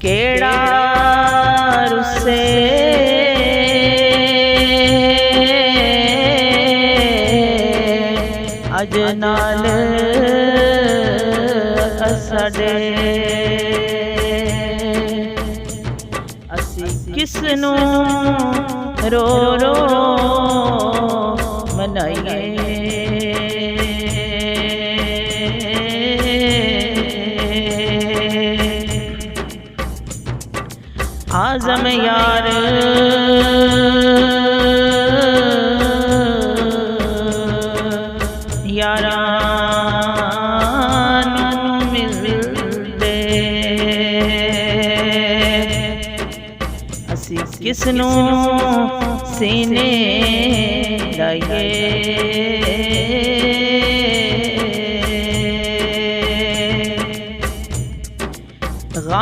केड़ा रुसे अज नाल असडे असी किसनू रो रो मनाइए आज़म यार यारा मिलदे असी किसनू सीने लाइए